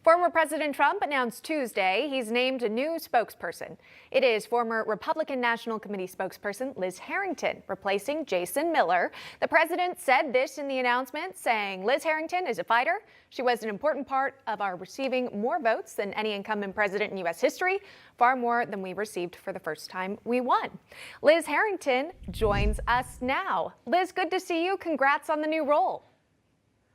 Former President Trump announced Tuesday he's named a new spokesperson. It is former Republican National Committee spokesperson Liz Harrington, replacing Jason Miller. The president said this in the announcement, saying Liz Harrington is a fighter. She was an important part of our receiving more votes than any incumbent president in U.S. history, far more than we received for the first time we won. Liz Harrington joins us now. Liz, good to see you. Congrats on the new role.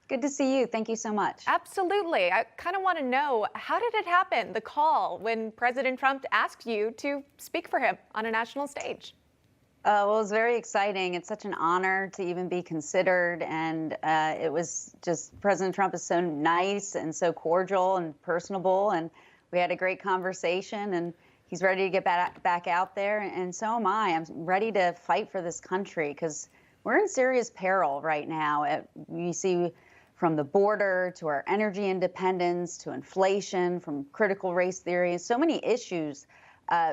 Good to see you. Thank you so much. Absolutely. I kind of want to know, how did it happen, the call, when President Trump asked you to speak for him on a national stage? Well, it was very exciting. It's such an honor to even be considered. And it was just, President Trump is so nice and so cordial and personable. And we had a great conversation. And he's ready to get back out there. And so am I. I'm ready to fight for this country because we're in serious peril right now. You see, from the border to our energy independence to inflation, from critical race theory, so many issues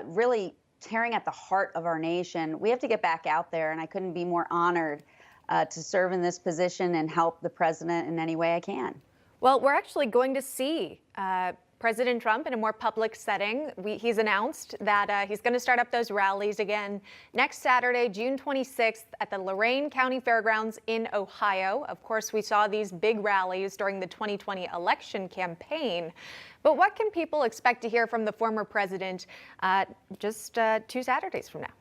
really tearing at the heart of our nation. We have to get back out there, and I couldn't be more honored to serve in this position and help the president in any way I can. Well, we're actually going to see President Trump in a more public setting. He's announced that he's going to start up those rallies again next Saturday, June 26th, at the Lorain County Fairgrounds in Ohio. Of course, we saw these big rallies during the 2020 election campaign. But what can people expect to hear from the former president just 2 Saturdays from now?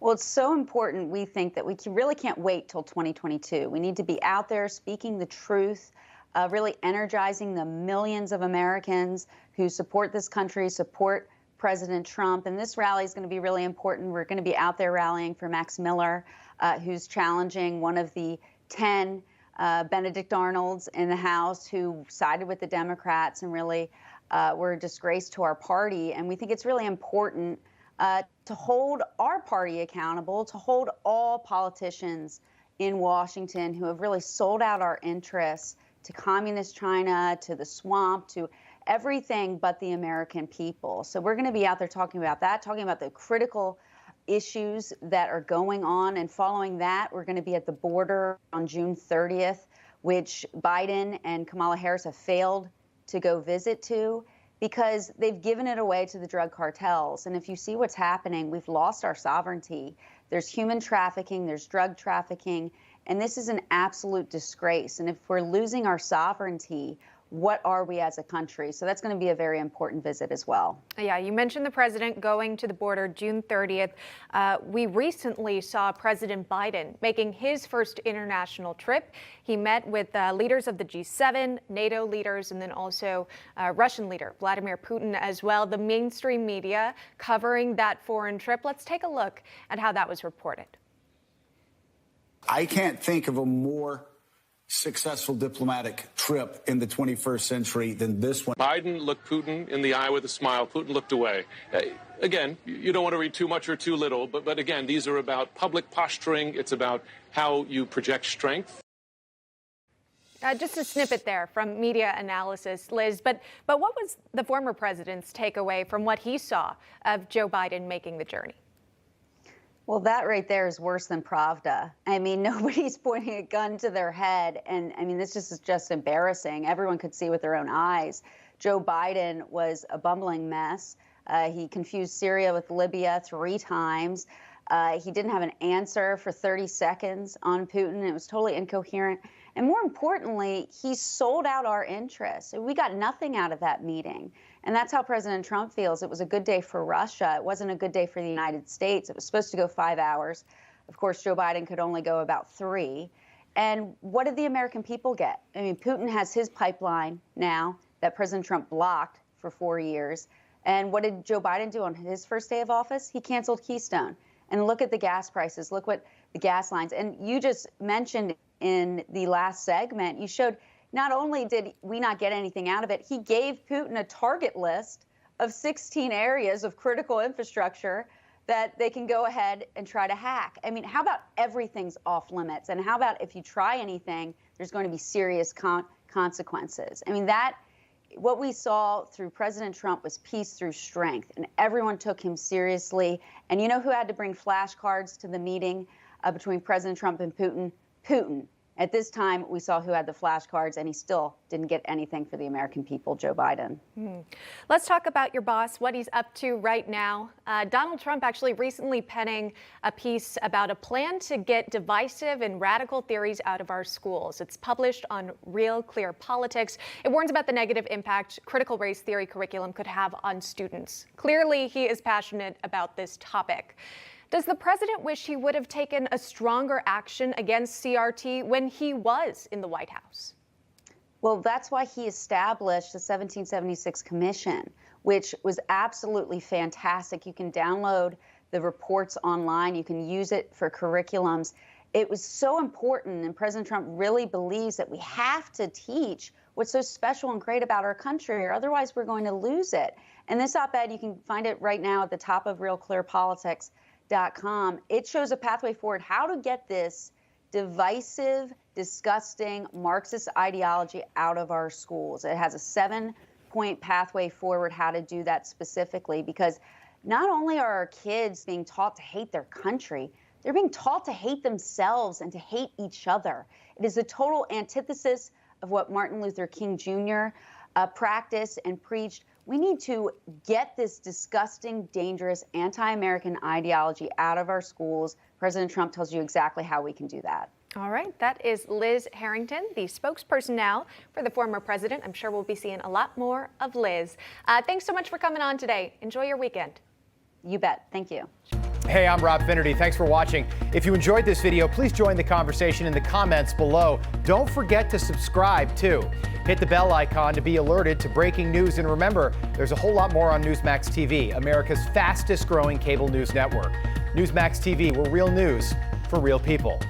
Well, it's so important, we think, that we really can't wait till 2022. We need to be out there speaking the truth, really energizing the millions of Americans who support this country, support President Trump. And this rally is going to be really important. We're going to be out there rallying for Max Miller, who's challenging one of the 10 Benedict Arnolds in the House who sided with the Democrats and really were a disgrace to our party. And we think it's really important to hold our party accountable, to hold all politicians in Washington who have really sold out our interests to communist China, to the swamp, to everything but the American people. So we're going to be out there talking about that, talking about the critical issues that are going on. And following that, we're going to be at the border on June 30th, which Biden and Kamala Harris have failed to go visit to because they've given it away to the drug cartels. And if you see what's happening, we've lost our sovereignty. There's human trafficking, there's drug trafficking. And this is an absolute disgrace. And if we're losing our sovereignty, what are we as a country? So that's going to be a very important visit as well. Yeah, you mentioned the president going to the border June 30th. We recently saw President Biden making his first international trip. He met with leaders of the G7, NATO leaders, and then also Russian leader Vladimir Putin as well. The mainstream media covering that foreign trip. Let's take a look at how that was reported. I can't think of a more successful diplomatic trip in the 21st century than this one. Biden looked Putin in the eye with a smile. Putin looked away. Again, you don't want to read too much or too little, but again, these are about public posturing. It's about how you project strength. Just a snippet there from media analysis, Liz. But what was the former president's takeaway from what he saw of Joe Biden making the journey? Well, that right there is worse than Pravda. I mean, nobody's pointing a gun to their head. And I mean, this is just embarrassing. Everyone could see with their own eyes. Joe Biden was a bumbling mess. He confused Syria with Libya 3 times. He didn't have an answer for 30 seconds on Putin. It was totally incoherent. And more importantly, he sold out our interests. We got nothing out of that meeting. And that's how President Trump feels. It was a good day for Russia. It wasn't a good day for the United States. It was supposed to go 5 hours. Of course, Joe Biden could only go about 3. And what did the American people get? I mean, Putin has his pipeline now that President Trump blocked for 4 years. And what did Joe Biden do on his first day of office? He canceled Keystone. And look at the gas prices. Look what the gas lines. And you just mentioned in the last segment, you showed not only did we not get anything out of it, he gave Putin a target list of 16 areas of critical infrastructure that they can go ahead and try to hack. I mean, how about everything's off limits? And how about if you try anything, there's going to be serious consequences? I mean, what we saw through President Trump was peace through strength, and everyone took him seriously. And you know who had to bring flashcards to the meeting between President Trump and Putin? Putin. At this time, we saw who had the flashcards, and he still didn't get anything for the American people, Joe Biden. Let's talk about your boss, what he's up to right now. Donald Trump actually recently penning a piece about a plan to get divisive and radical theories out of our schools. It's published on Real Clear Politics. It warns about the negative impact critical race theory curriculum could have on students. Clearly, he is passionate about this topic. Does the president wish he would have taken a stronger action against CRT when he was in the White House? Well, that's why he established the 1776 Commission, which was absolutely fantastic. You can download the reports online. You can use it for curriculums. It was so important, and President Trump really believes that we have to teach what's so special and great about our country, or otherwise we're going to lose it. And this op-ed, you can find it right now at the top of realclearpolitics.com. It shows a pathway forward, how to get this divisive, disgusting Marxist ideology out of our schools. It has a 7-point pathway forward how to do that specifically, because not only are our kids being taught to hate their country, they're being taught to hate themselves and to hate each other. It is a total antithesis of what Martin Luther King Jr. Practiced and preached. We need to get this disgusting, dangerous, anti-American ideology out of our schools. President Trump tells you exactly how we can do that. All right, that is Liz Harrington, the spokesperson now for the former president. I'm sure we'll be seeing a lot more of Liz. Thanks so much for coming on today. Enjoy your weekend. You bet. Thank you. Hey, I'm Rob Finnerty. Thanks for watching. If you enjoyed this video, please join the conversation in the comments below. Don't forget to subscribe, too. Hit the bell icon to be alerted to breaking news. And remember, there's a whole lot more on Newsmax TV, America's fastest growing cable news network. Newsmax TV, we're real news for real people.